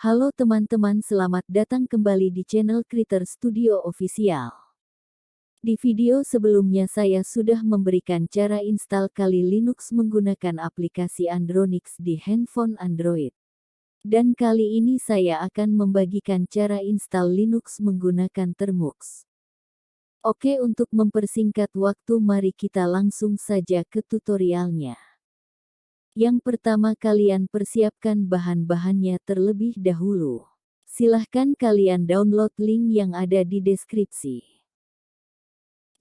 Halo teman-teman, selamat datang kembali di channel Creator Studio Official. Di video sebelumnya saya sudah memberikan cara install Kali Linux menggunakan aplikasi Andronix di handphone Android. Dan kali ini saya akan membagikan cara install Linux menggunakan Termux. Oke, untuk mempersingkat waktu mari kita langsung saja ke tutorialnya. Yang pertama, kalian persiapkan bahan-bahannya terlebih dahulu. Silahkan kalian download link yang ada di deskripsi.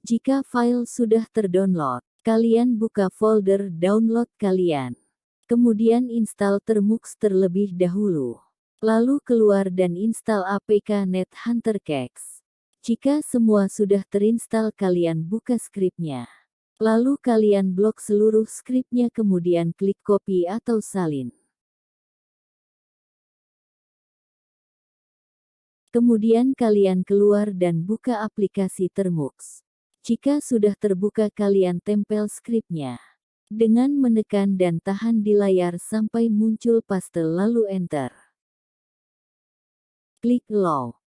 Jika file sudah terdownload, kalian buka folder download kalian. Kemudian install Termux terlebih dahulu. Lalu keluar dan install APK NetHunterCache. Jika semua sudah terinstall, kalian buka skripnya. Lalu kalian blok seluruh skripnya, kemudian klik copy atau salin. Kemudian kalian keluar dan buka aplikasi Termux. Jika sudah terbuka, kalian tempel skripnya. Dengan menekan dan tahan di layar sampai muncul paste lalu enter. Klik allow.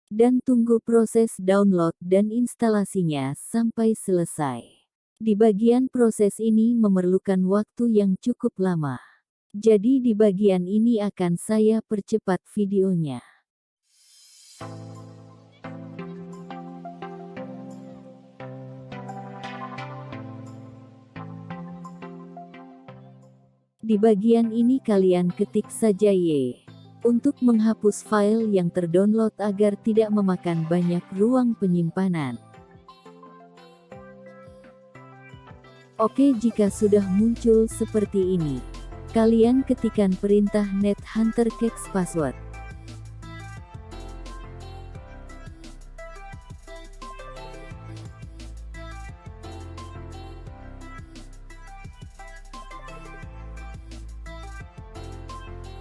Dan tunggu proses download dan instalasinya sampai selesai. Di bagian proses ini memerlukan waktu yang cukup lama. Jadi di bagian ini akan saya percepat videonya. Di bagian ini kalian ketik saja Y. Untuk menghapus file yang terdownload agar tidak memakan banyak ruang penyimpanan. Oke, jika sudah muncul seperti ini, kalian ketikkan perintah NetHunterCache password.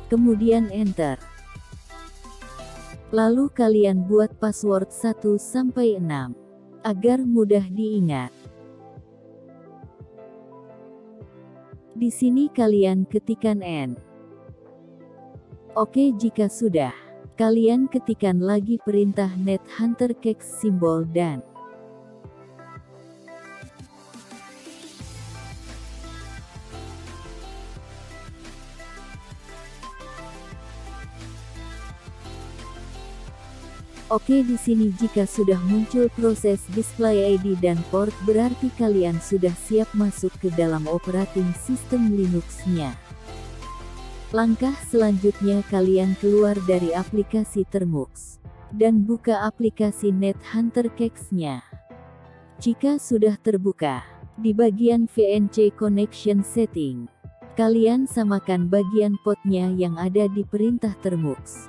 Kemudian enter. Lalu kalian buat password 1 sampai 6 agar mudah diingat. Di sini kalian ketikkan N. Oke, jika sudah, kalian ketikkan lagi perintah NetHunterCache simbol dan Oke, di sini jika sudah muncul proses display ID dan port, berarti kalian sudah siap masuk ke dalam operating system Linux-nya. Langkah selanjutnya, kalian keluar dari aplikasi Termux dan buka aplikasi NetHunterCache-nya. Jika sudah terbuka, di bagian VNC Connection Setting, kalian samakan bagian portnya yang ada di perintah Termux.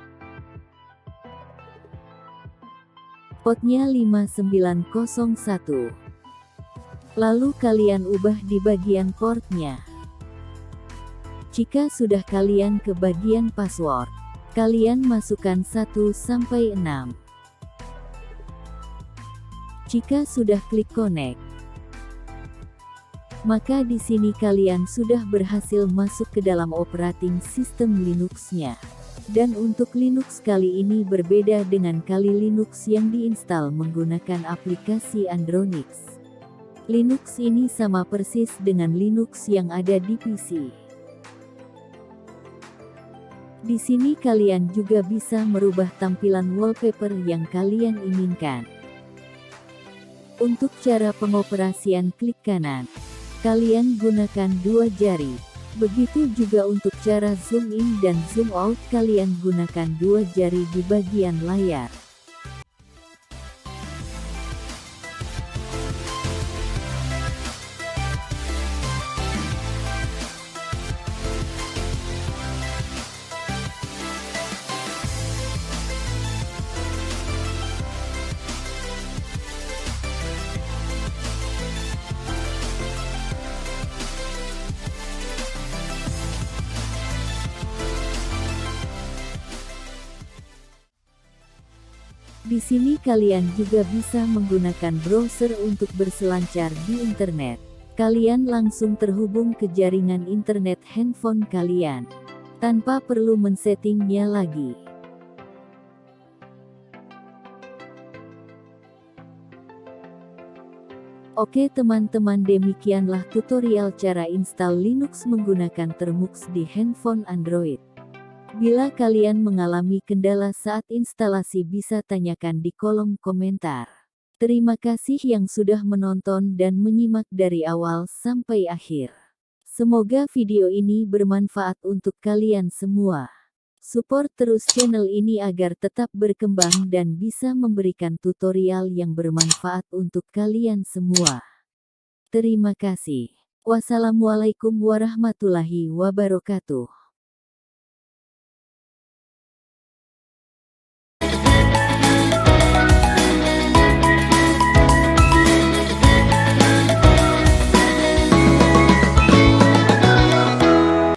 Portnya 5901. Lalu kalian ubah di bagian portnya. Jika sudah, kalian ke bagian password. Kalian masukkan 1 sampai 6. Jika sudah klik connect, maka di sini kalian sudah berhasil masuk ke dalam operating system Linux-nya. Dan untuk Linux kali ini berbeda dengan Kali Linux yang diinstal menggunakan aplikasi Andronix. Linux ini sama persis dengan Linux yang ada di PC. Di sini kalian juga bisa merubah tampilan wallpaper yang kalian inginkan. Untuk cara pengoperasian, klik kanan. Kalian gunakan 2 jari. Begitu juga untuk cara zoom in dan zoom out, kalian gunakan 2 jari di bagian layar. Di sini kalian juga bisa menggunakan browser untuk berselancar di internet. Kalian langsung terhubung ke jaringan internet handphone kalian. tanpa perlu men-settingnya lagi. Oke teman-teman, demikianlah tutorial cara install Linux menggunakan Termux di handphone Android. Bila kalian mengalami kendala saat instalasi bisa tanyakan di kolom komentar. Terima kasih yang sudah menonton dan menyimak dari awal sampai akhir. Semoga video ini bermanfaat untuk kalian semua. Support terus channel ini agar tetap berkembang dan bisa memberikan tutorial yang bermanfaat untuk kalian semua. Terima kasih. Wassalamualaikum warahmatullahi wabarakatuh.